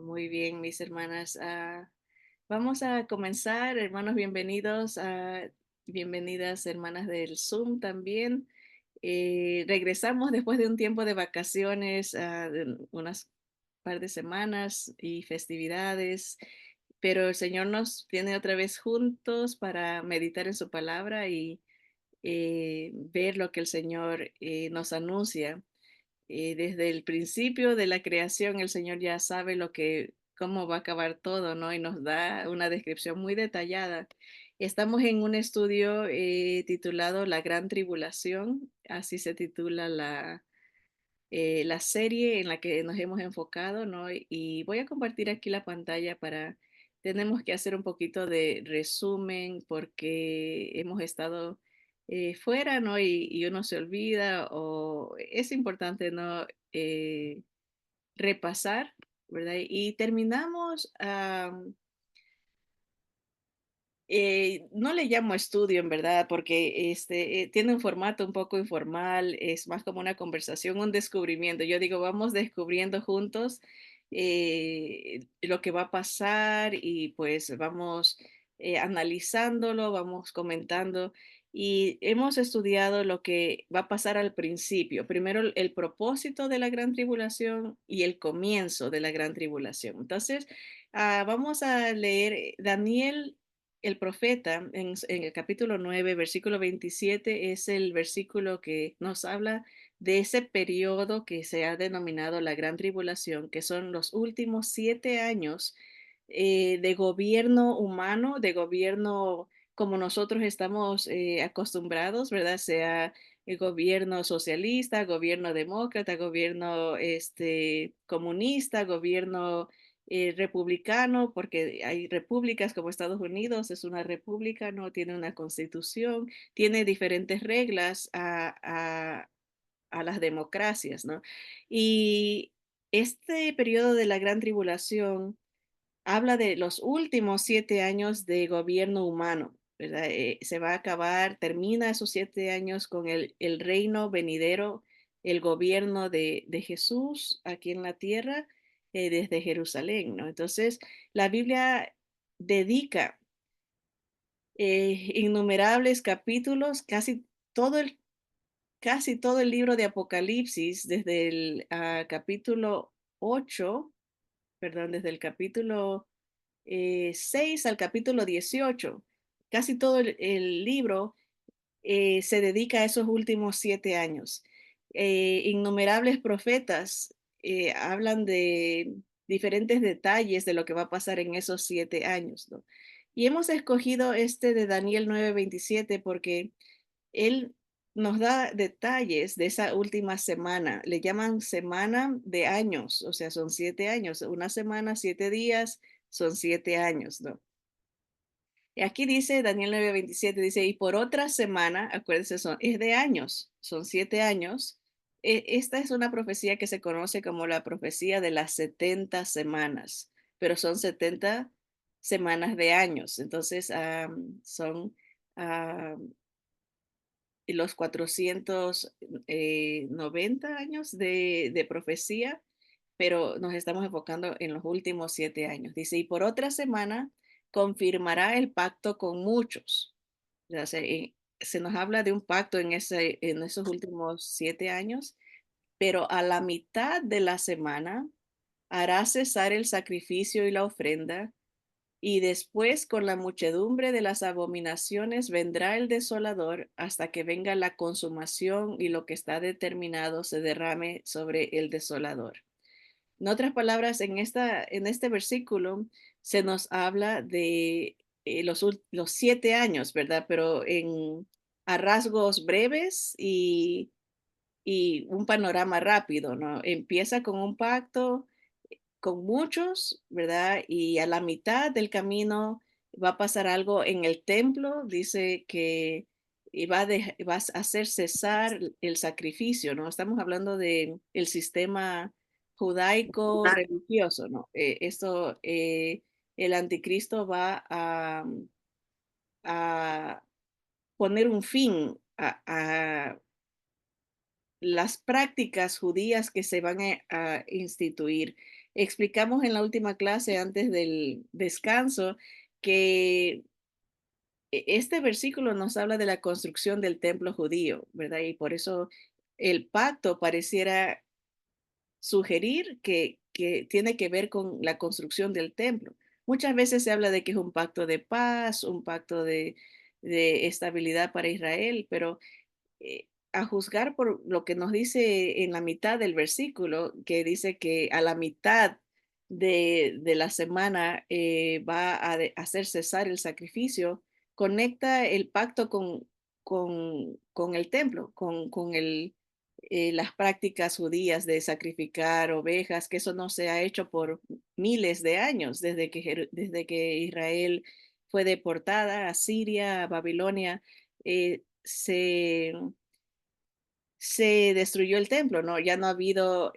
Muy bien, mis hermanas. Vamos a comenzar, hermanos, bienvenidos, bienvenidas, hermanas del Zoom también. Regresamos después de un tiempo de vacaciones, de unas par de semanas y festividades, pero el Señor nos tiene otra vez juntos para meditar en su palabra y ver lo que el Señor nos anuncia. Desde el principio de la creación, el Señor ya sabe cómo va a acabar todo, ¿no? Y nos da una descripción muy detallada. Estamos en un estudio titulado La Gran Tribulación, así se titula la serie en la que nos hemos enfocado, ¿no? Y voy a compartir aquí la pantalla tenemos que hacer un poquito de resumen porque hemos estado fuera, ¿no? Y uno se olvida o es importante, ¿no? Repasar, ¿verdad? Y terminamos, no le llamo estudio en verdad, porque tiene un formato un poco informal, es más como una conversación, un descubrimiento. Yo digo, vamos descubriendo juntos lo que va a pasar y pues vamos analizándolo, vamos comentando y hemos estudiado lo que va a pasar al principio. Primero el propósito de la gran tribulación y el comienzo de la gran tribulación. Entonces, vamos a leer Daniel el profeta en el capítulo 9, versículo 27, es el versículo que nos habla de ese periodo que se ha denominado la Gran Tribulación, que son los últimos 7 años de gobierno humano, de gobierno como nosotros estamos acostumbrados, ¿verdad? Sea el gobierno socialista, gobierno demócrata, gobierno comunista, gobierno republicano, porque hay repúblicas como Estados Unidos, es una república, no tiene una constitución, tiene diferentes reglas a las democracias, ¿no? Y este periodo de la Gran Tribulación habla de los últimos 7 años de gobierno humano, ¿verdad? Se va a acabar, termina esos 7 años con el reino venidero, el gobierno de Jesús aquí en la tierra, desde Jerusalén, ¿no? Entonces, la Biblia dedica innumerables capítulos, casi todo el libro de Apocalipsis, desde el capítulo 8, perdón, desde el capítulo 6 al capítulo 18. Casi todo el libro se dedica a esos últimos 7 años. Innumerables profetas hablan de diferentes detalles de lo que va a pasar en esos 7 años, ¿no? Y hemos escogido este de Daniel 9:27 porque él nos da detalles de esa última semana. Le llaman semana de años, o sea, son 7 años. Una semana, 7 días, son 7 años, ¿no? Y aquí dice Daniel 9:27, dice, y por otra semana, acuérdense, es de años, son 7 años. Esta es una profecía que se conoce como la profecía de las 70 semanas, pero son 70 semanas de años. Entonces, son los 490 años de profecía, pero nos estamos enfocando en los últimos 7 años. Dice, y por otra semana confirmará el pacto con muchos. O sea, se nos habla de un pacto en esos últimos 7 años, pero a la mitad de la semana hará cesar el sacrificio y la ofrenda y después con la muchedumbre de las abominaciones vendrá el desolador hasta que venga la consumación y lo que está determinado se derrame sobre el desolador. En otras palabras, en este versículo se nos habla de los 7 años, ¿verdad? Pero a rasgos breves y un panorama rápido, ¿no? Empieza con un pacto con muchos, ¿verdad? Y a la mitad del camino va a pasar algo en el templo, dice que va a hacer cesar el sacrificio, ¿no? Estamos hablando de el sistema judaico religioso, ¿no? El anticristo va a poner un fin a las prácticas judías que se van a instituir. explicamos en la última clase antes del descanso que este versículo nos habla de la construcción del templo judío, ¿verdad? Y por eso el pacto pareciera sugerir que tiene que ver con la construcción del templo. Muchas veces se habla de que es un pacto de paz, un pacto de estabilidad para Israel, pero a juzgar por lo que nos dice en la mitad del versículo, que dice que a la mitad de la semana va hacer cesar el sacrificio, conecta el pacto con el templo, las prácticas judías de sacrificar ovejas, que eso no se ha hecho por miles de años, desde que Israel fue deportada a Siria, a Babilonia. Se destruyó el templo, ¿no? Ya no ha habido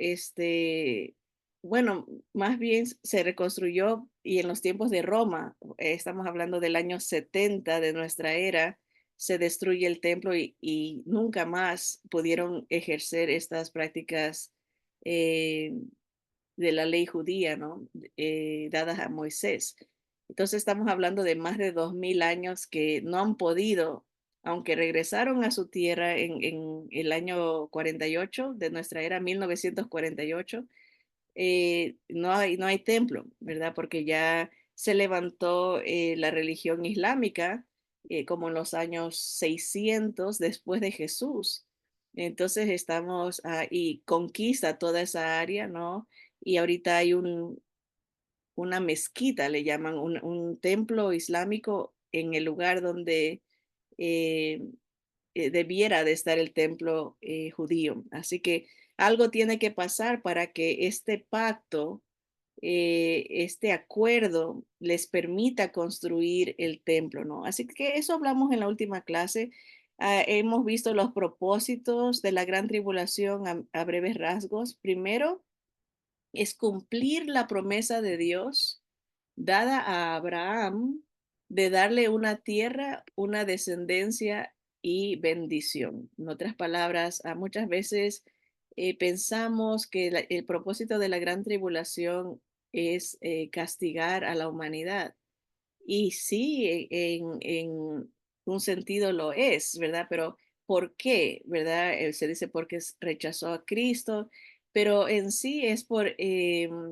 bueno, más bien se reconstruyó y en los tiempos de Roma, estamos hablando del año 70 de nuestra era, se destruye el templo y nunca más pudieron ejercer estas prácticas eh, de la ley judía, ¿no? Dadas a Moisés. Entonces estamos hablando de más de 2000 años que no han podido, aunque regresaron a su tierra en el año 48 de nuestra era, 1948, no hay templo, ¿verdad? Porque ya se levantó la religión islámica como en los años 600 después de Jesús. Entonces estamos y conquista toda esa área, ¿no? Y ahorita hay una mezquita, le llaman, un templo islámico en el lugar donde eh, debiera de estar el templo judío. Así que algo tiene que pasar para que este pacto, este acuerdo les permita construir el templo, ¿no? Así que eso hablamos en la última clase. Hemos visto los propósitos de la gran tribulación a breves rasgos. Primero, es cumplir la promesa de Dios dada a Abraham de darle una tierra, una descendencia y bendición. En otras palabras, muchas veces pensamos que el propósito de la gran tribulación es castigar a la humanidad. Y sí, en un sentido lo es, ¿verdad? Pero ¿por qué? ¿Verdad? Se dice porque rechazó a Cristo, pero en sí es por el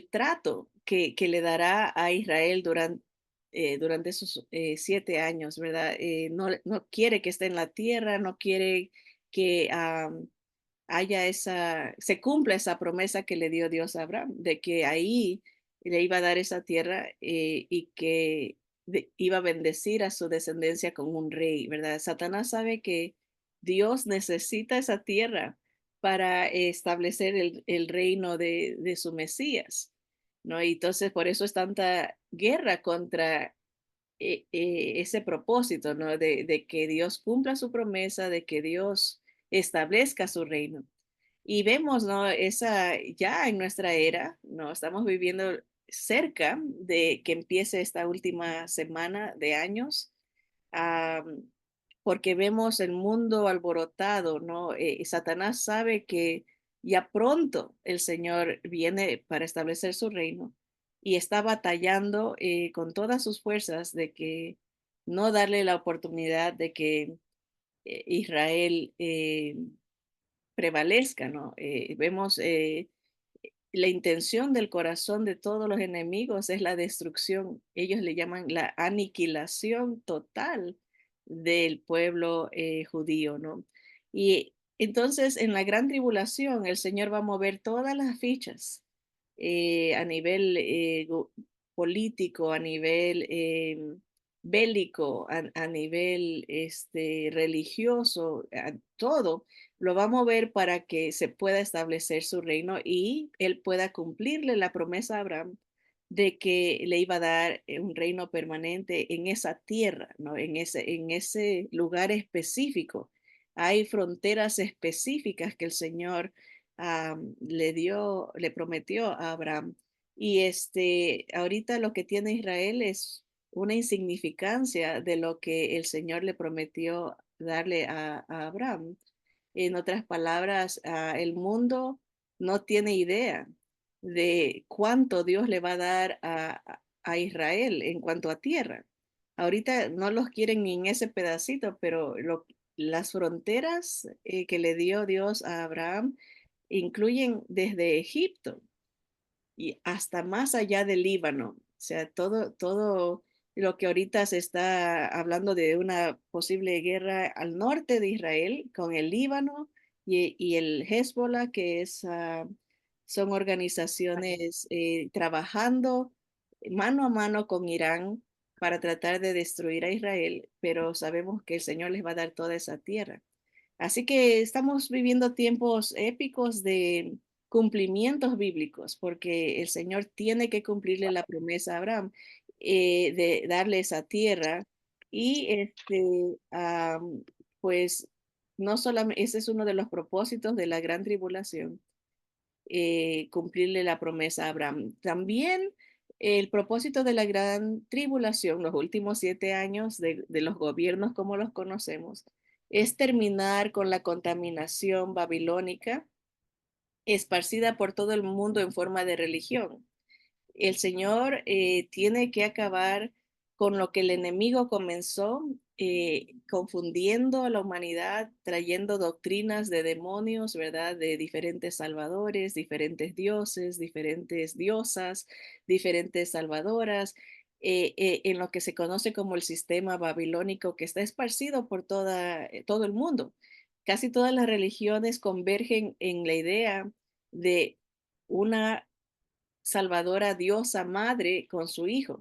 trato que le dará a Israel durante esos 7 años, ¿verdad? No quiere que esté en la tierra, no quiere que se cumpla esa promesa que le dio Dios a Abraham, de que ahí le iba a dar esa tierra y que iba a bendecir a su descendencia con un rey, ¿verdad? Satanás sabe que Dios necesita esa tierra para establecer el reino de su Mesías, ¿no? Y entonces por eso es tanta guerra contra ese propósito, ¿no? De que Dios cumpla su promesa, de que Dios establezca su reino. Y vemos, ¿no? Esa ya en nuestra era, ¿no? Estamos viviendo cerca de que empiece esta última semana de años, ah, porque vemos el mundo alborotado, ¿no? Satanás sabe que ya pronto el Señor viene para establecer su reino y está batallando con todas sus fuerzas de que no darle la oportunidad de que Israel prevalezca, ¿no? Vemos la intención del corazón de todos los enemigos es la destrucción. Ellos le llaman la aniquilación total del pueblo judío, ¿no? Y entonces en la gran tribulación el Señor va a mover todas las fichas a nivel político, a nivel bélico, a nivel religioso, todo lo va a mover para que se pueda establecer su reino y él pueda cumplirle la promesa a Abraham de que le iba a dar un reino permanente en esa tierra, ¿no? En ese lugar específico. Hay fronteras específicas que el Señor le prometió a Abraham. Y ahorita lo que tiene Israel es una insignificancia de lo que el Señor le prometió darle a Abraham. En otras palabras, el mundo no tiene idea de cuánto Dios le va a dar a Israel en cuanto a tierra. Ahorita no los quieren ni en ese pedacito, pero las fronteras que le dio Dios a Abraham incluyen desde Egipto y hasta más allá del Líbano. O sea, todo lo que ahorita se está hablando de una posible guerra al norte de Israel con el Líbano y el Hezbollah, que son organizaciones trabajando mano a mano con Irán para tratar de destruir a Israel, pero sabemos que el Señor les va a dar toda esa tierra. Así que estamos viviendo tiempos épicos de cumplimientos bíblicos, porque el Señor tiene que cumplirle la promesa a Abraham de darle esa tierra. Y pues no solamente, ese es uno de los propósitos de la gran tribulación, cumplirle la promesa a Abraham. También el propósito de la gran tribulación, los últimos 7 años de los gobiernos como los conocemos, es terminar con la contaminación babilónica esparcida por todo el mundo en forma de religión. El Señor tiene que acabar con lo que el enemigo comenzó, confundiendo a la humanidad, trayendo doctrinas de demonios, ¿verdad? De diferentes salvadores, diferentes dioses, diferentes diosas, diferentes salvadoras, en lo que se conoce como el sistema babilónico que está esparcido por todo el mundo. Casi todas las religiones convergen en la idea de una salvadora diosa madre con su hijo.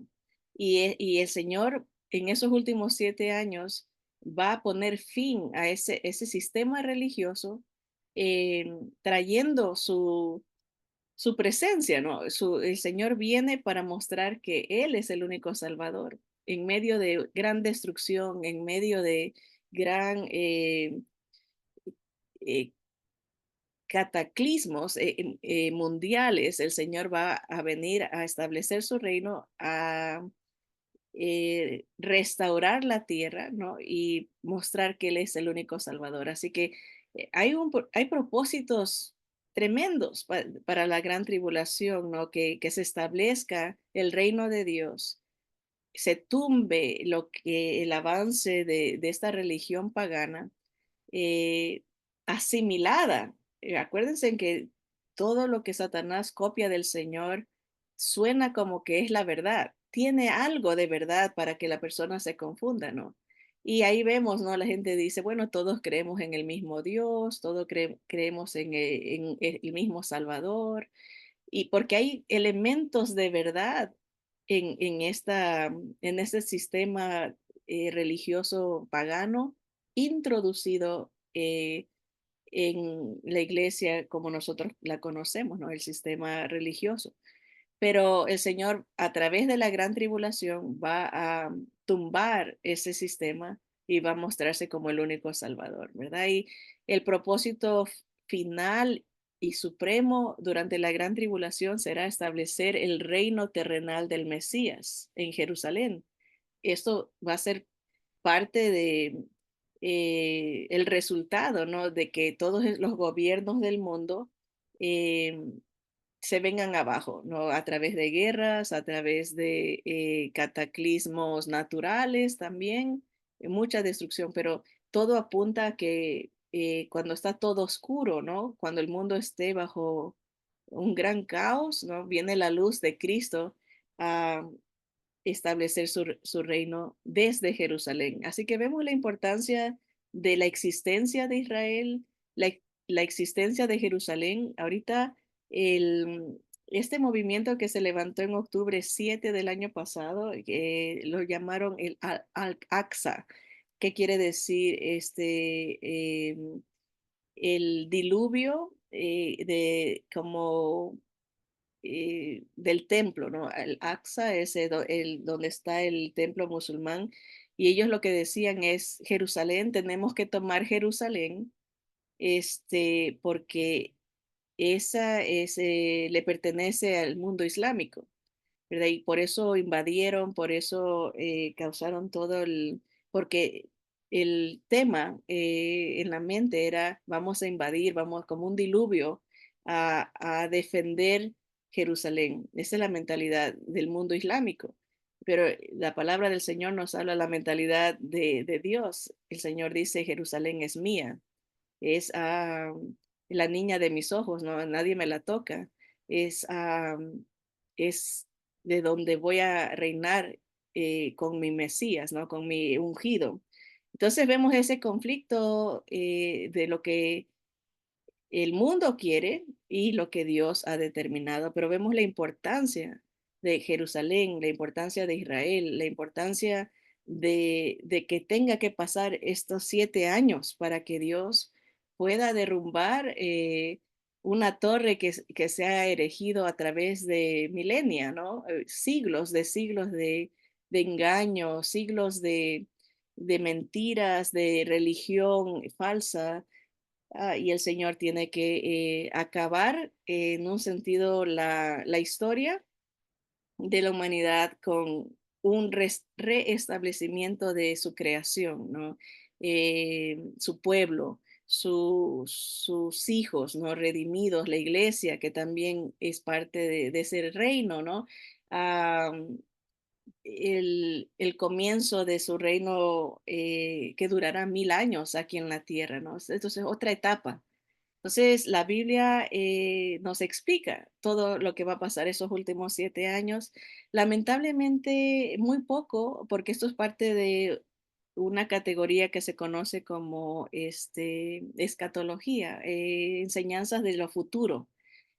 Y el Señor en esos últimos 7 años va a poner fin a ese sistema religioso, trayendo su presencia, ¿no? El Señor viene para mostrar que Él es el único Salvador en medio de gran destrucción, en medio de gran eh, cataclismos mundiales, el Señor va a venir a establecer su reino, a restaurar la tierra, ¿no? Y mostrar que Él es el único Salvador. Así que hay propósitos tremendos para la gran tribulación, ¿no? Que se establezca el reino de Dios, se tumbe el avance de esta religión pagana eh, asimilada. Acuérdense en que todo lo que Satanás copia del Señor suena como que es la verdad. Tiene algo de verdad para que la persona se confunda, ¿no? Y ahí vemos, ¿no? La gente dice, bueno, todos creemos en el mismo Dios, todos creemos en el mismo Salvador, y porque hay elementos de verdad en este sistema religioso pagano introducido en la iglesia como nosotros la conocemos, ¿no? El sistema religioso. Pero el Señor, a través de la gran tribulación, va a tumbar ese sistema y va a mostrarse como el único Salvador, ¿verdad? Y el propósito final y supremo durante la gran tribulación será establecer el reino terrenal del Mesías en Jerusalén. Esto va a ser parte de el resultado, ¿no? De que todos los gobiernos del mundo eh, se vengan abajo, ¿no? A través de guerras, a través de cataclismos naturales también, mucha destrucción, pero todo apunta a que cuando está todo oscuro, ¿no? Cuando el mundo esté bajo un gran caos, ¿no? Viene la luz de Cristo a establecer su reino desde Jerusalén. Así que vemos la importancia de la existencia de Israel, la, la existencia de Jerusalén. Ahorita este movimiento que se levantó en octubre 7 del año pasado, lo llamaron el Al-Aqsa, que quiere decir el diluvio de como del templo, ¿no? El Aqsa es donde está el templo musulmán, y ellos lo que decían es, Jerusalén, tenemos que tomar Jerusalén, porque le pertenece al mundo islámico, ¿verdad? Y por eso invadieron, por eso causaron porque el tema en la mente era, vamos a invadir, vamos como un diluvio a defender Jerusalén. Esa es la mentalidad del mundo islámico. Pero la palabra del Señor nos habla la mentalidad de Dios. El Señor dice, Jerusalén es mía, es la niña de mis ojos, no, nadie me la toca, es, es de donde voy a reinar con mi Mesías, ¿no? Con mi ungido. Entonces vemos ese conflicto de lo que el mundo quiere y lo que Dios ha determinado, pero vemos la importancia de Jerusalén, la importancia de Israel, la importancia de que tenga que pasar estos 7 años para que Dios pueda derrumbar una torre que se ha erigido a través de milenia, ¿no? Siglos de engaño, siglos de mentiras, de religión falsa, y el Señor tiene que acabar en un sentido la historia de la humanidad con un reestablecimiento de su creación, ¿no? Su pueblo, sus hijos, ¿no? Redimidos, la iglesia, que también es parte de ese reino, ¿no? Ah, el comienzo de su reino que durará 1000 años aquí en la tierra, ¿no? Entonces, otra etapa. Entonces, la Biblia nos explica todo lo que va a pasar esos últimos 7 años. Lamentablemente, muy poco, porque esto es parte de una categoría que se conoce como escatología, enseñanzas de lo futuro,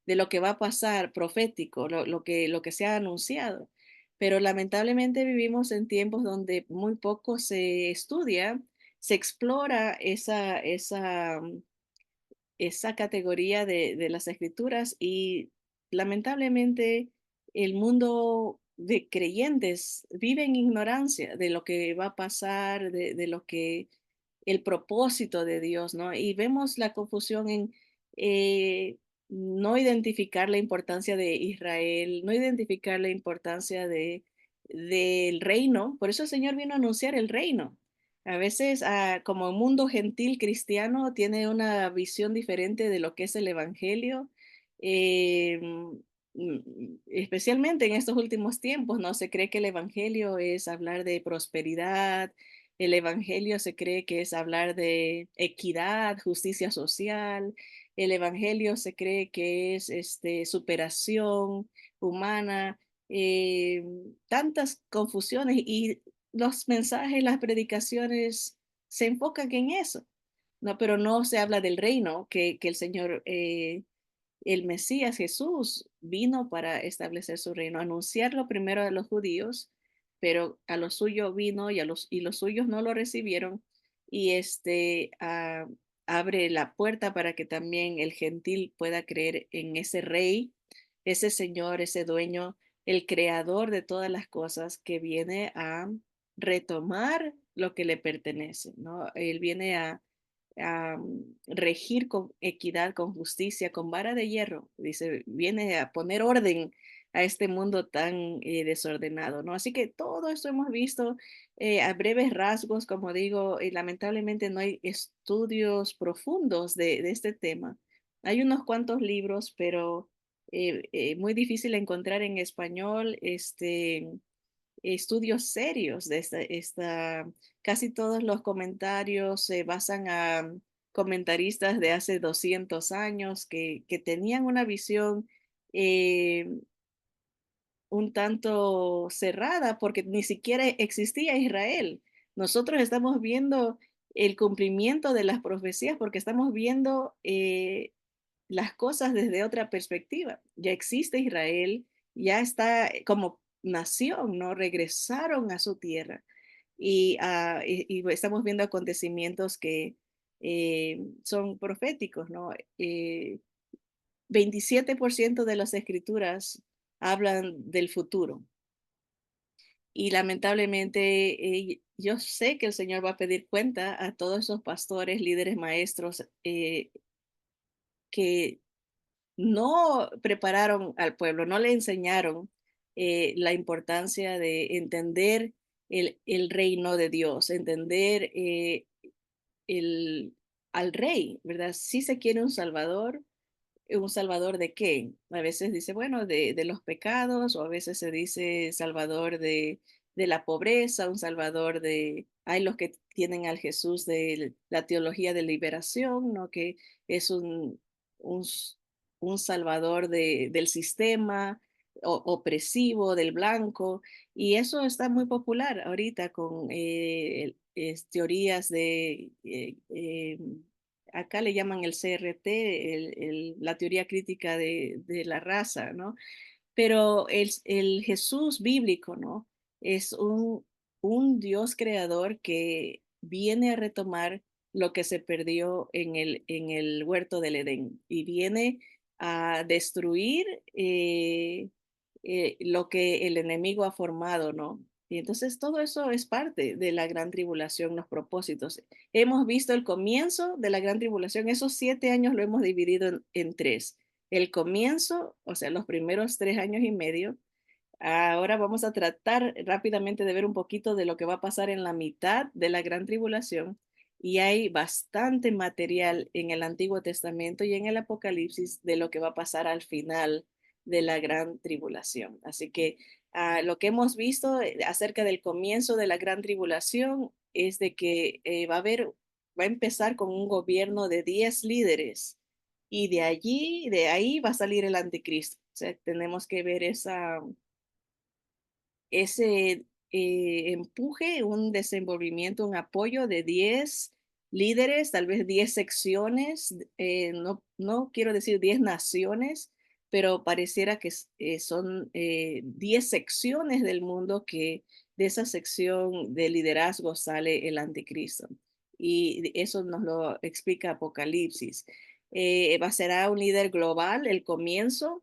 de lo que va a pasar, profético, lo que se ha anunciado. Pero lamentablemente vivimos en tiempos donde muy poco se estudia, se explora esa categoría de las escrituras y lamentablemente el mundo de creyentes vive en ignorancia de lo que va a pasar, de lo que el propósito de Dios, ¿no? Y vemos la confusión en eh, no identificar la importancia de Israel, no identificar la importancia del reino. Por eso el Señor vino a anunciar el reino. A veces, como mundo gentil cristiano, tiene una visión diferente de lo que es el evangelio, especialmente en estos últimos tiempos, ¿no? Se cree que el evangelio es hablar de prosperidad, el evangelio se cree que es hablar de equidad, justicia social, el evangelio se cree que es superación humana, eh, tantas confusiones y los mensajes, las predicaciones se enfocan en eso, ¿no? Pero no se habla del reino que el Señor, el Mesías Jesús vino para establecer su reino, anunciarlo primero a los judíos, pero a los suyos vino y los suyos no lo recibieron y abre la puerta para que también el gentil pueda creer en ese rey, ese señor, ese dueño, el creador de todas las cosas que viene a retomar lo que le pertenece, ¿no? Él viene a regir con equidad, con justicia, con vara de hierro. Dice, viene a poner orden a este mundo tan desordenado, ¿no? Así que todo esto hemos visto a breves rasgos, como digo, y lamentablemente no hay estudios profundos de este tema. Hay unos cuantos libros, pero muy difícil encontrar en español estudios serios de casi todos los comentarios se basan a comentaristas de hace 200 años que tenían una visión eh, un tanto cerrada porque ni siquiera existía Israel. Nosotros estamos viendo el cumplimiento de las profecías porque estamos viendo las cosas desde otra perspectiva. Ya existe Israel, ya está como nación, ¿no? Regresaron a su tierra y estamos viendo acontecimientos que son proféticos, ¿no? 27% de las escrituras hablan del futuro y lamentablemente yo sé que el Señor va a pedir cuenta a todos esos pastores, líderes, maestros que no prepararon al pueblo, no le enseñaron la importancia de entender el reino de Dios, entender el, al rey, ¿verdad? Si se quiere un salvador, ¿Un salvador de qué? A veces dice, bueno, de los pecados, o a veces se dice salvador de la pobreza, un salvador de, hay los que tienen al Jesús de la teología de liberación, ¿no? Que es un, un salvador del sistema opresivo, del blanco, y eso está muy popular ahorita con teorías de acá le llaman el CRT, la teoría crítica de la raza, ¿no? Pero el Jesús bíblico, ¿no? Es un Dios creador que viene a retomar lo que se perdió en el huerto del Edén y viene a destruir lo que el enemigo ha formado, ¿no? Y entonces todo eso es parte de la gran tribulación, los propósitos. Hemos visto el comienzo de la gran tribulación, esos 7 años lo hemos dividido en tres. El comienzo, o sea, los primeros 3 años y medio. Ahora vamos a tratar rápidamente de ver un poquito de lo que va a pasar en la mitad de la gran tribulación. Y hay bastante material en el Antiguo Testamento y en el Apocalipsis de lo que va a pasar al final de la gran tribulación. Así que lo que hemos visto acerca del comienzo de la gran tribulación es de que va a empezar con un gobierno de 10 líderes y de ahí va a salir el anticristo. O sea, tenemos que ver ese empuje, un desenvolvimiento, un apoyo de 10 líderes, tal vez 10 secciones, no quiero decir 10 naciones, pero pareciera que son 10 secciones del mundo que de esa sección de liderazgo sale el anticristo. Y eso nos lo explica Apocalipsis. Será un líder global, el comienzo,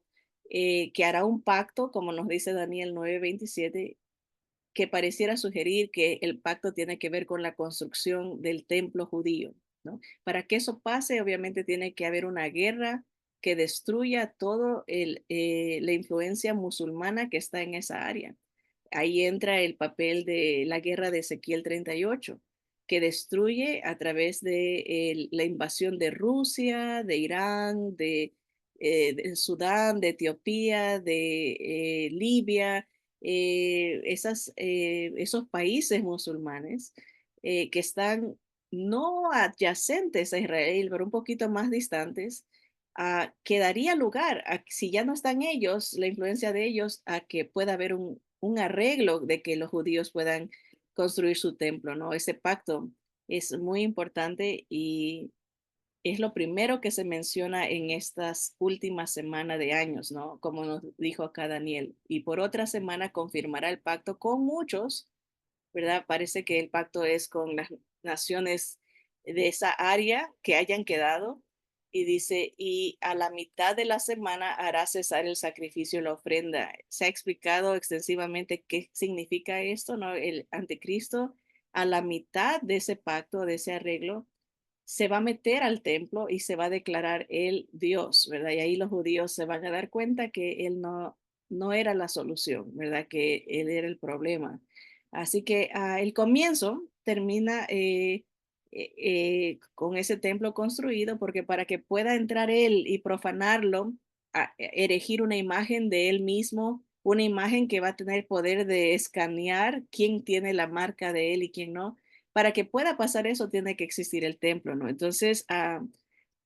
que hará un pacto, como nos dice Daniel 9:27, que pareciera sugerir que el pacto tiene que ver con la construcción del templo judío, ¿no? Para que eso pase, obviamente tiene que haber una guerra que destruya todo la influencia musulmana que está en esa área. Ahí entra el papel de la guerra de Ezequiel 38, que destruye a través de la invasión de Rusia, de Irán, de Sudán, de Etiopía, de Libia, esos países musulmanes que están no adyacentes a Israel, pero un poquito más distantes, que daría lugar, si ya no están ellos, la influencia de ellos, a que pueda haber un arreglo de que los judíos puedan construir su templo, ¿no? Ese pacto es muy importante y es lo primero que se menciona en estas últimas semanas de años, ¿no? Como nos dijo acá Daniel. Y por otra semana confirmará el pacto con muchos, ¿verdad? Parece que el pacto es con las naciones de esa área que hayan quedado. Y dice, y a la mitad de la semana hará cesar el sacrificio y la ofrenda. Se ha explicado extensivamente qué significa esto, ¿no? El anticristo a la mitad de ese pacto, de ese arreglo, se va a meter al templo y se va a declarar él Dios, ¿verdad? Y ahí los judíos se van a dar cuenta que él no era la solución, ¿verdad? Que él era el problema. Así que el comienzo termina con ese templo construido, porque para que pueda entrar él y profanarlo, erigir una imagen de él mismo, una imagen que va a tener poder de escanear quién tiene la marca de él y quién no, para que pueda pasar eso tiene que existir el templo, ¿no? Entonces,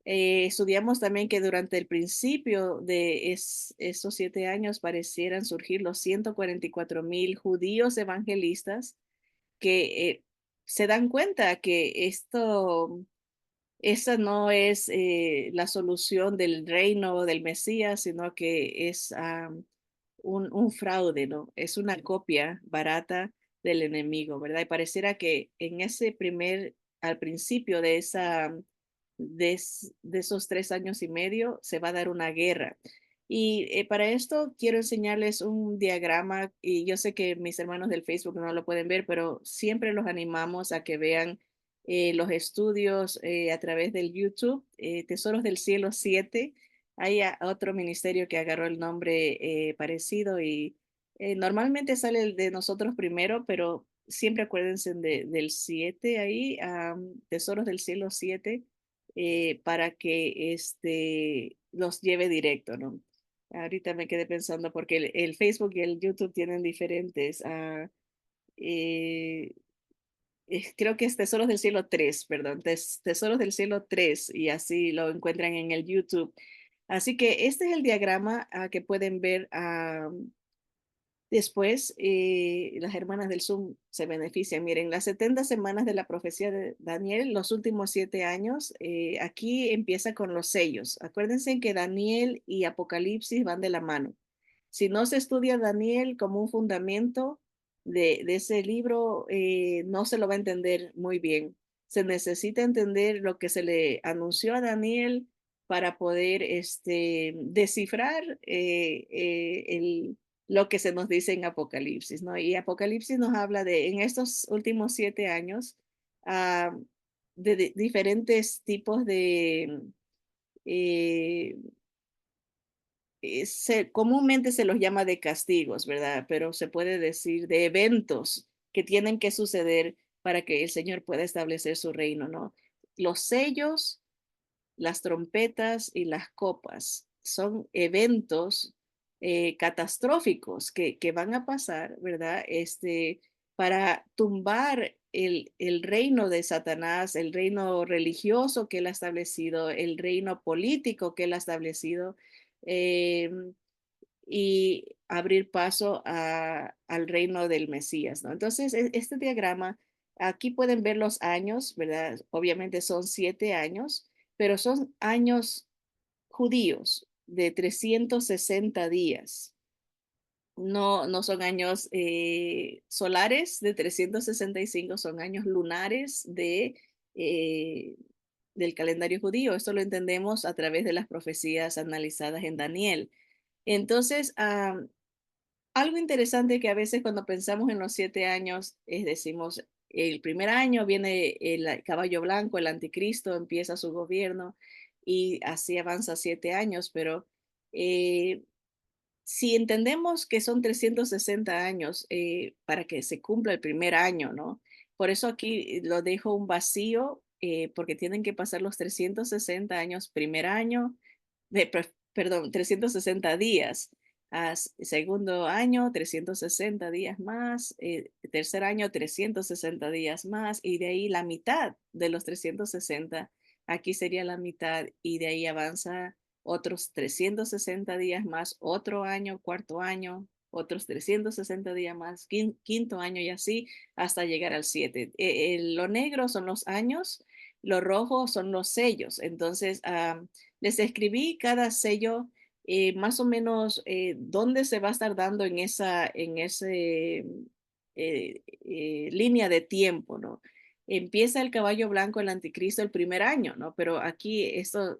estudiamos también que durante el principio de esos 7 años parecieran surgir los 144,000 judíos evangelistas que se dan cuenta que esa no es la solución del reino del Mesías, sino que es un fraude, ¿no? Es una copia barata del enemigo, ¿verdad? Y pareciera que en al principio de esos 3 años y medio, se va a dar una guerra. Y para esto quiero enseñarles un diagrama, y yo sé que mis hermanos del Facebook no lo pueden ver, pero siempre los animamos a que vean los estudios a través del YouTube, Tesoros del Cielo 7. Hay otro ministerio que agarró el nombre parecido y normalmente sale el de nosotros primero, pero siempre acuérdense del 7 ahí, Tesoros del Cielo 7. para que los lleve directo, ¿no? Ahorita me quedé pensando porque el Facebook y el YouTube tienen diferentes. Eh, Creo que es Tesoros del Cielo 3, perdón, Tesoros del Cielo 3 y así lo encuentran en el YouTube. Así que este es el diagrama que pueden ver. Después, las hermanas del Zoom se benefician. Miren, las 70 semanas de la profecía de Daniel, los últimos 7 años, aquí empieza con los sellos. Acuérdense que Daniel y Apocalipsis van de la mano. Si no se estudia Daniel como un fundamento de ese libro, no se lo va a entender muy bien. Se necesita entender lo que se le anunció a Daniel para poder descifrar lo que se nos dice en Apocalipsis, ¿no? Y Apocalipsis nos habla de, en estos últimos 7 años, ah, de diferentes tipos de eh, comúnmente se los llama de castigos, ¿verdad? Pero se puede decir de eventos que tienen que suceder para que el Señor pueda establecer su reino, ¿no? Los sellos, las trompetas y las copas son eventos catastróficos que van a pasar, ¿verdad? Para tumbar el reino de Satanás, el reino religioso que él ha establecido, el reino político que él ha establecido, eh, y abrir paso al reino del Mesías, ¿no? Entonces, este diagrama, aquí pueden ver los años, ¿verdad? Obviamente son 7 años, pero son años judíos de 360 días. No, no son años solares de 365, son años lunares eh, del calendario judío. Esto lo entendemos a través de las profecías analizadas en Daniel. Entonces, algo interesante que a veces cuando pensamos en los 7 años, decimos, el primer año viene el caballo blanco, el anticristo, empieza su gobierno y así avanza 7 años, pero eh, si entendemos que son 360 años para que se cumpla el primer año, ¿no? Por eso aquí lo dejo un vacío, porque tienen que pasar los 360 años, primer año, perdón, 360 días. Segundo año, 360 días más. Tercer año, 360 días más. Y de ahí la mitad de los 360. Aquí sería la mitad. Y de ahí avanza otros 360 días más, otro año, cuarto año, otros 360 días más, quinto año y así hasta llegar al 7. Lo negro son los años, lo rojo son los sellos. Entonces, les escribí cada sello, más o menos dónde se va a estar dando en ese línea de tiempo, ¿no? Empieza el caballo blanco, el anticristo, el primer año, ¿no? Pero aquí esto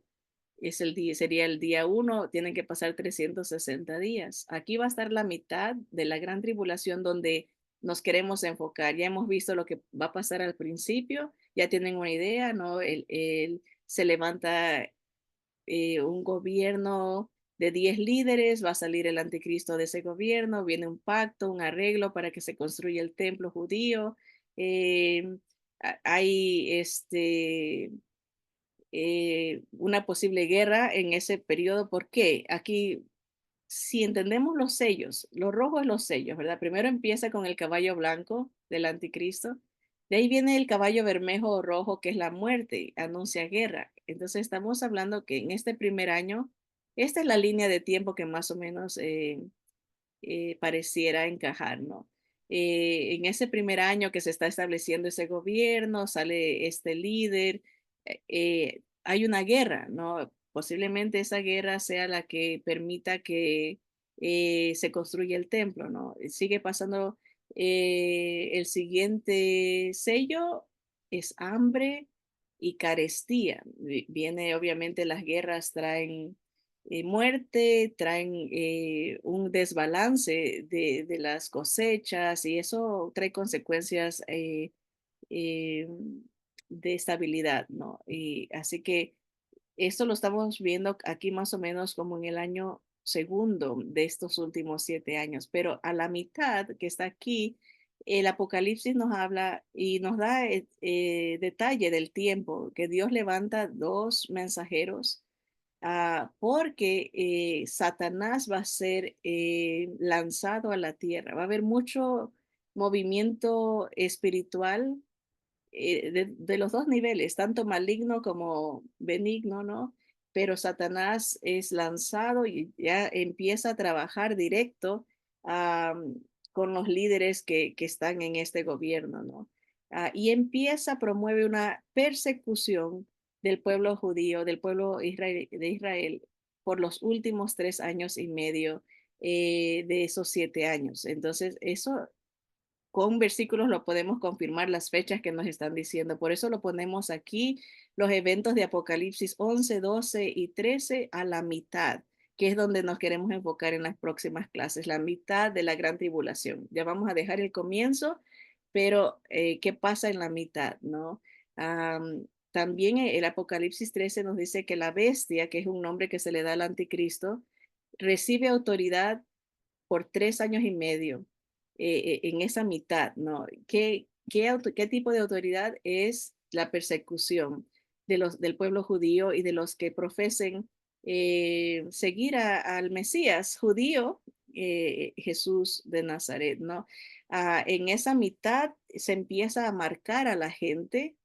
sería el día 1, tienen que pasar 360 días. Aquí va a estar la mitad de la gran tribulación donde nos queremos enfocar. Ya hemos visto lo que va a pasar al principio, ya tienen una idea, ¿no? Se levanta un gobierno de 10 líderes, va a salir el anticristo de ese gobierno, viene un pacto, un arreglo para que se construya el templo judío. Eh, Hay una posible guerra en ese periodo. ¿Por qué? Aquí, si entendemos los sellos, los rojos los sellos, ¿verdad? Primero empieza con el caballo blanco del anticristo, de ahí viene el caballo bermejo o rojo, que es la muerte, anuncia guerra. Entonces estamos hablando que en este primer año, esta es la línea de tiempo que más o menos pareciera encajar, ¿no? En ese primer año que se está estableciendo ese gobierno, sale este líder, hay una guerra, ¿no? Posiblemente esa guerra sea la que permita que se construya el templo, ¿no? Sigue pasando el siguiente sello, es hambre y carestía. Viene, obviamente, las guerras traen muerte, traen un desbalance de las cosechas y eso trae consecuencias eh, de estabilidad, ¿no? Y así que esto lo estamos viendo aquí más o menos como en el año segundo de estos últimos 7 años, pero a la mitad que está aquí el Apocalipsis nos habla y nos da detalle del tiempo, que Dios levanta dos mensajeros, porque Satanás va a ser lanzado a la tierra. Va a haber mucho movimiento espiritual de los dos niveles, tanto maligno como benigno, ¿no? Pero Satanás es lanzado y ya empieza a trabajar directo ah, con los líderes que están en este gobierno, ¿no? Y empieza, promueve una persecución del pueblo judío, del pueblo de Israel, por los últimos 3 años y medio de esos 7 años. Entonces, eso con versículos lo podemos confirmar las fechas que nos están diciendo. Por eso lo ponemos aquí, los eventos de Apocalipsis 11, 12 y 13 a la mitad, que es donde nos queremos enfocar en las próximas clases, la mitad de la gran tribulación. Ya vamos a dejar el comienzo, pero ¿qué pasa en la mitad, no? También el Apocalipsis 13 nos dice que la bestia, que es un nombre que se le da al anticristo, recibe autoridad por 3 años y medio en esa mitad, ¿no? ¿Qué tipo de autoridad es la persecución del pueblo judío y de los que profesen seguir al Mesías judío, Jesús de Nazaret, ¿no? En esa mitad se empieza a marcar a la gente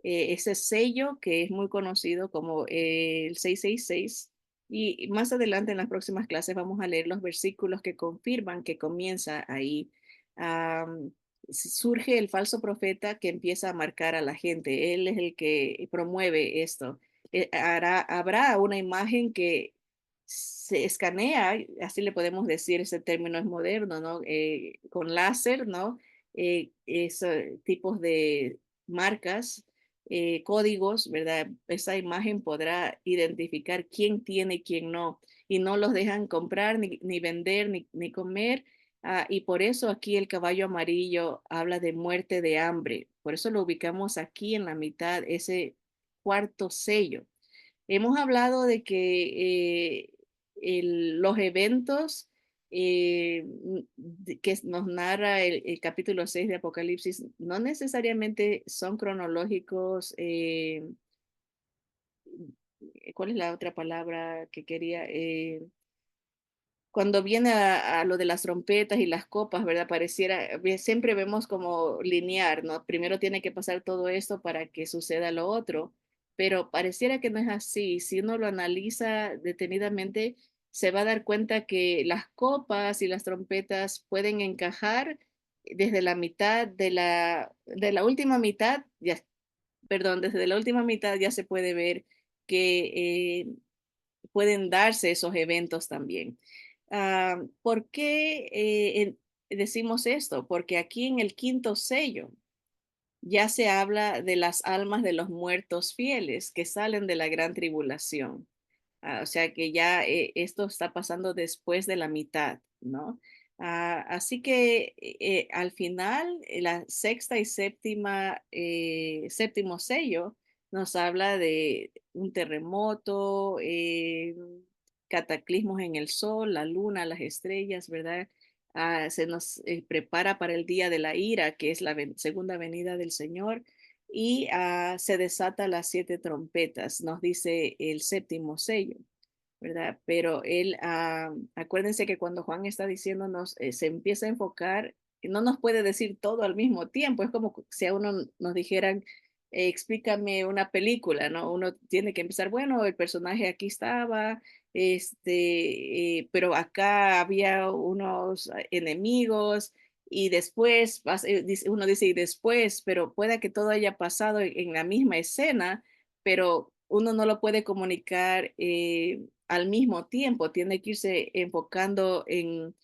ese sello que es muy conocido como el 666. Y más adelante en las próximas clases vamos a leer los versículos que confirman que comienza ahí. Am, Surge el falso profeta que empieza a marcar a la gente. Él es el que promueve esto. Habrá una imagen que se escanea, así le podemos decir, ese término es moderno, ¿no? Con láser, ¿no? Esos tipos de marcas, códigos, ¿verdad? Esa imagen podrá identificar quién tiene y quién no, y no los dejan comprar, ni vender, ni comer. Y por eso aquí el caballo amarillo habla de muerte de hambre. Por eso lo ubicamos aquí en la mitad, ese cuarto sello. Hemos hablado de que los eventos que nos narra el capítulo 6 de Apocalipsis no necesariamente son cronológicos. ¿Cuál es la otra palabra que quería? Cuando viene a lo de las trompetas y las copas, ¿verdad? Pareciera, siempre vemos como lineal, ¿no? Primero tiene que pasar todo esto para que suceda lo otro, pero pareciera que no es así. Si uno lo analiza detenidamente, se va a dar cuenta que las copas y las trompetas pueden encajar desde la mitad de la última mitad, ya, perdón, desde la última mitad ya se puede ver que pueden darse esos eventos también. ¿Por qué decimos esto? Porque aquí en el quinto sello ya se habla de las almas de los muertos fieles que salen de la gran tribulación. O sea que ya esto está pasando después de la mitad, ¿no? Así que al final, la sexta y séptimo sello nos habla de un terremoto, cataclismos en el sol, la luna, las estrellas, ¿verdad? Se nos prepara para el día de la ira, que es la segunda venida del Señor, y se desata las 7 trompetas, nos dice el séptimo sello. ¿Verdad? Pero él, acuérdense que cuando Juan está diciéndonos, se empieza a enfocar, no nos puede decir todo al mismo tiempo, es como si a uno nos dijeran, explícame una película, ¿no? Uno tiene que empezar, bueno, el personaje aquí estaba, pero acá había unos enemigos. Y después, uno dice, y después, pero pueda que todo haya pasado en la misma escena, pero uno no lo puede comunicar al mismo tiempo, tiene que irse enfocando en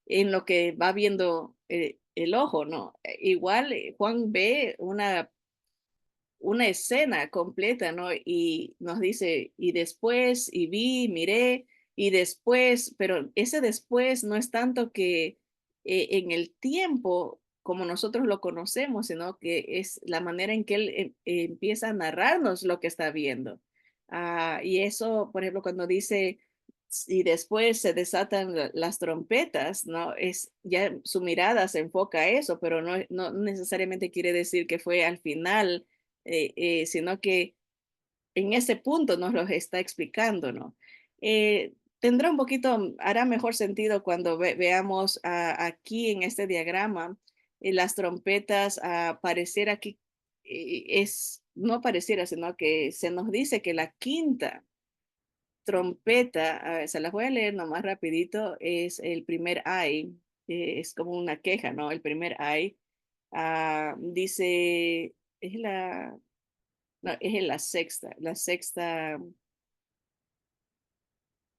lo que va viendo el ojo, ¿no? Igual Juan ve una escena completa, ¿no? Y nos dice, y después, y vi, miré, y después, pero ese después no es tanto que en el tiempo como nosotros lo conocemos, sino que es la manera en que él empieza a narrarnos lo que está viendo. Y eso, por ejemplo, cuando dice, y después se desatan las trompetas, ¿no? Es ya su mirada se enfoca a eso, pero no necesariamente quiere decir que fue al final, sino que en ese punto nos los está explicando, ¿no? Tendrá un poquito, hará mejor sentido cuando veamos aquí en este diagrama las trompetas, pareciera aquí, no pareciera, sino que se nos dice que la quinta trompeta, a ver, se las voy a leer nomás rapidito, es el primer ay, es como una queja, ¿no? El primer ay, dice, es la, no, es en la sexta,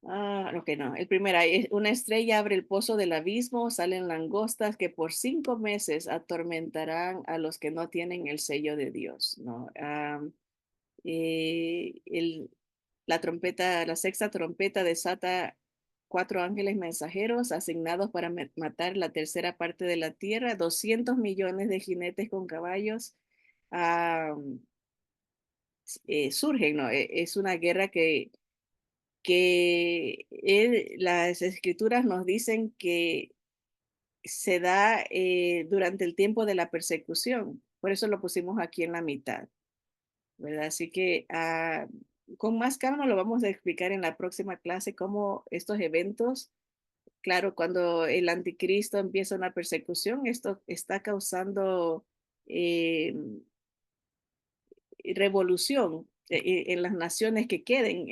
ok, no, el primer ay, es una estrella abre el pozo del abismo, salen langostas que por 5 meses atormentarán a los que no tienen el sello de Dios, ¿no? El, la trompeta, la sexta trompeta desata 4 ángeles mensajeros asignados para matar la tercera parte de la tierra, 200 millones de jinetes con caballos ah, surgen, ¿no? Es una guerra que las escrituras nos dicen que se da durante el tiempo de la persecución. Por eso lo pusimos aquí en la mitad, ¿verdad? Así que con más calma lo vamos a explicar en la próxima clase cómo estos eventos, claro, cuando el anticristo empieza una persecución, esto está causando eh, revolución en las naciones que queden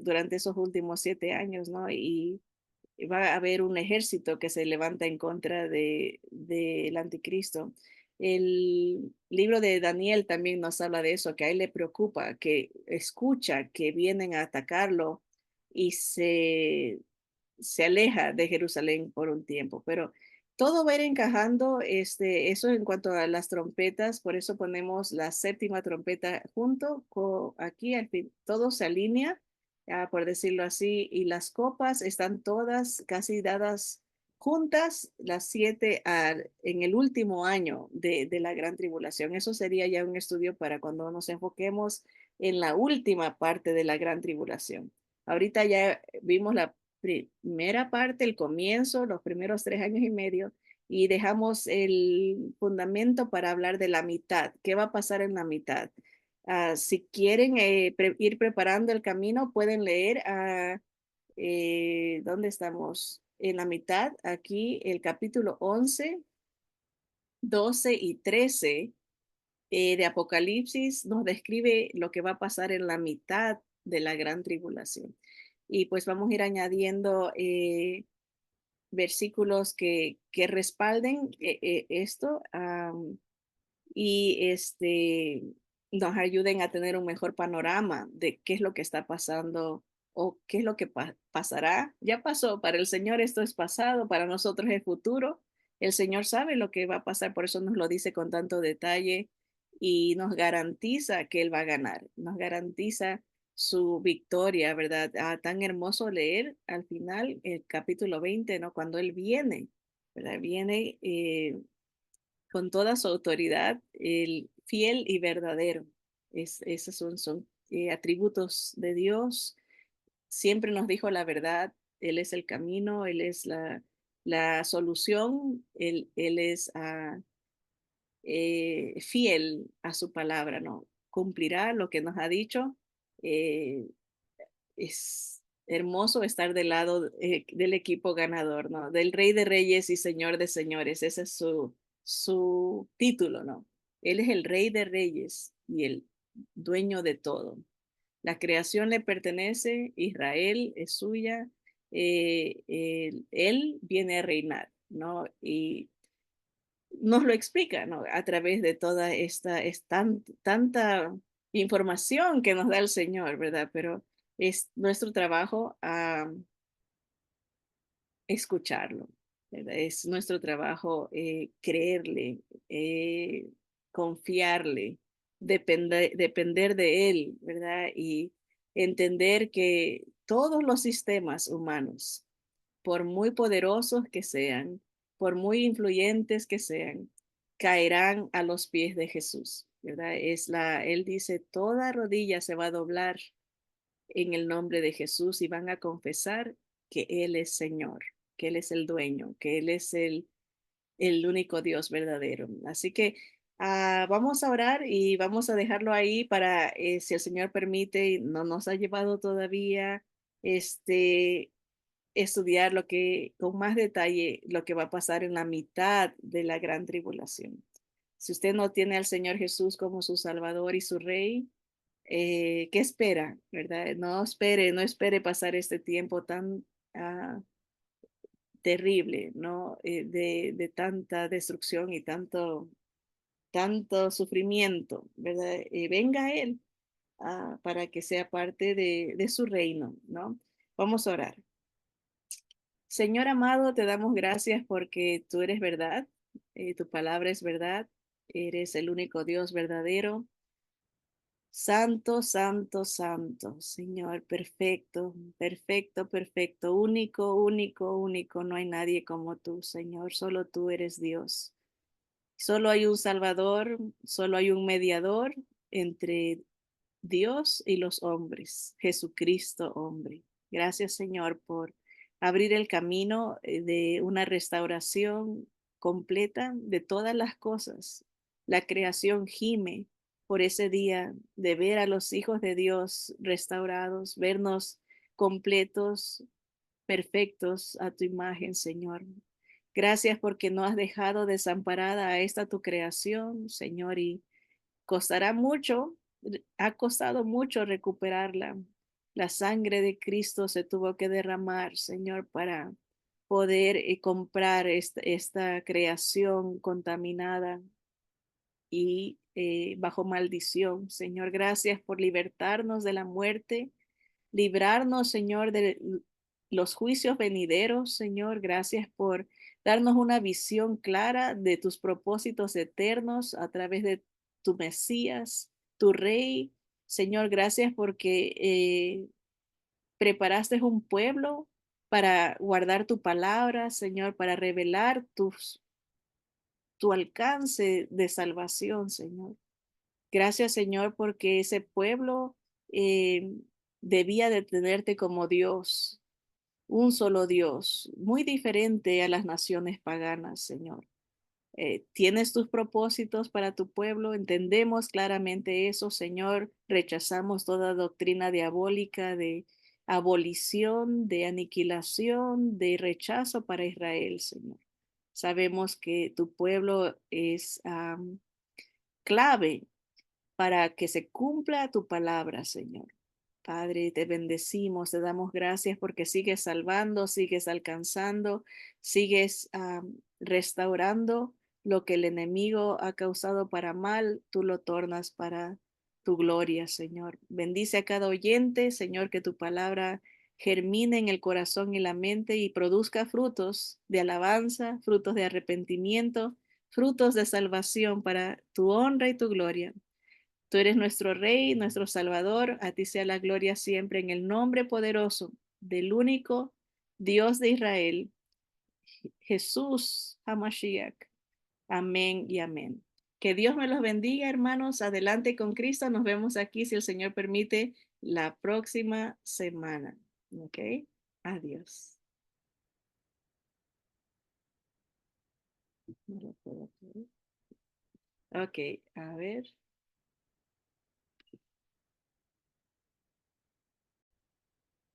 durante esos últimos 7 años, ¿no? Y va a haber un ejército que se levanta en contra del anticristo. El libro de Daniel también nos habla de eso, que a él le preocupa, que escucha que vienen a atacarlo y se aleja de Jerusalén por un tiempo, pero todo va a ir encajando, eso en cuanto a las trompetas, por eso ponemos la séptima trompeta junto con aquí, al fin, todo se alinea, por decirlo así, y las copas están todas casi dadas juntas, las siete en el último año de la gran tribulación. Eso sería ya un estudio para cuando nos enfoquemos en la última parte de la gran tribulación. Ahorita ya vimos la primera parte, el comienzo, los primeros 3 años y medio, y dejamos el fundamento para hablar de la mitad. ¿Qué va a pasar en la mitad? Si quieren ir preparando el camino, pueden leer ¿dónde estamos? En la mitad, aquí el capítulo 11, 12 y 13 de Apocalipsis nos describe lo que va a pasar en la mitad de la gran tribulación. Y pues vamos a ir añadiendo versículos que respalden esto y nos ayuden a tener un mejor panorama de qué es lo que está pasando o qué es lo que pasará. Ya pasó, para el Señor esto es pasado, para nosotros es futuro. El Señor sabe lo que va a pasar, por eso nos lo dice con tanto detalle y nos garantiza que Él va a ganar, nos garantiza su victoria, ¿verdad? Tan hermoso leer al final el capítulo 20, ¿no? Cuando Él viene, ¿verdad? Viene con toda su autoridad, el fiel y verdadero. Esos son atributos de Dios. Siempre nos dijo la verdad. Él es el camino, Él es la solución, Él es fiel a su palabra, ¿no? Cumplirá lo que nos ha dicho. Eh, es hermoso estar del lado del equipo ganador, ¿no? Del Rey de Reyes y Señor de Señores. Ese es su título, ¿no? Él es el Rey de Reyes y el dueño de todo. La creación le pertenece, Israel es suya, él viene a reinar, ¿no? Y nos lo explica, ¿no? A través de toda tanta información que nos da el Señor, ¿verdad? Pero es nuestro trabajo escucharlo, ¿verdad? Es nuestro trabajo creerle, eh, confiarle, depender de él, ¿verdad? Y entender que todos los sistemas humanos, por muy poderosos que sean, por muy influyentes que sean, caerán a los pies de Jesús, ¿verdad? Él dice, toda rodilla se va a doblar en el nombre de Jesús y van a confesar que Él es Señor, que Él es el dueño, que Él es el único Dios verdadero. Así que vamos a orar y vamos a dejarlo ahí para, si el Señor permite, y no nos ha llevado todavía, este, estudiar lo que, con más detalle, lo que va a pasar en la mitad de la gran tribulación. Si usted no tiene al Señor Jesús como su Salvador y su Rey, ¿qué espera? ¿Verdad? No espere pasar este tiempo tan terrible, ¿no? De tanta destrucción y tanto sufrimiento, ¿verdad? Venga a Él para que sea parte de su reino, ¿no? Vamos a orar. Señor amado, te damos gracias porque tú eres verdad, tu palabra es verdad, eres el único Dios verdadero. Santo, santo, santo, Señor, perfecto, perfecto, perfecto, único, único, único. No hay nadie como tú, Señor, solo tú eres Dios. Solo hay un Salvador, solo hay un mediador entre Dios y los hombres, Jesucristo hombre. Gracias, Señor, por abrir el camino de una restauración completa de todas las cosas. La creación gime por ese día de ver a los hijos de Dios restaurados, vernos completos, perfectos a tu imagen, Señor. Gracias porque no has dejado desamparada a esta tu creación, Señor, y costará mucho, ha costado mucho recuperarla. La sangre de Cristo se tuvo que derramar, Señor, para poder comprar esta creación contaminada y bajo maldición. Señor, gracias por libertarnos de la muerte, librarnos, Señor, de los juicios venideros, Señor. Gracias por darnos una visión clara de tus propósitos eternos a través de tu Mesías, tu Rey. Señor, gracias porque preparaste un pueblo para guardar tu palabra, Señor, para revelar tu alcance de salvación, Señor. Gracias, Señor, porque ese pueblo eh, debía de tenerte como Dios, un solo Dios, muy diferente a las naciones paganas, Señor. Tienes tus propósitos para tu pueblo, entendemos claramente eso, Señor. Rechazamos toda doctrina diabólica de abolición, de aniquilación, de rechazo para Israel, Señor. Sabemos que tu pueblo es clave para que se cumpla tu palabra, Señor. Padre, te bendecimos, te damos gracias porque sigues salvando, sigues alcanzando, sigues restaurando lo que el enemigo ha causado para mal, tú lo tornas para tu gloria, Señor. Bendice a cada oyente, Señor, que tu palabra germine en el corazón y la mente y produzca frutos de alabanza, frutos de arrepentimiento, frutos de salvación para tu honra y tu gloria. Tú eres nuestro Rey, nuestro Salvador. A ti sea la gloria siempre en el nombre poderoso del único Dios de Israel, Jesús HaMashiach. Amén y amén. Que Dios me los bendiga, hermanos. Adelante con Cristo. Nos vemos aquí, si el Señor permite, la próxima semana. ¿Ok? Adiós. No lo puedo creer. Ok, a ver.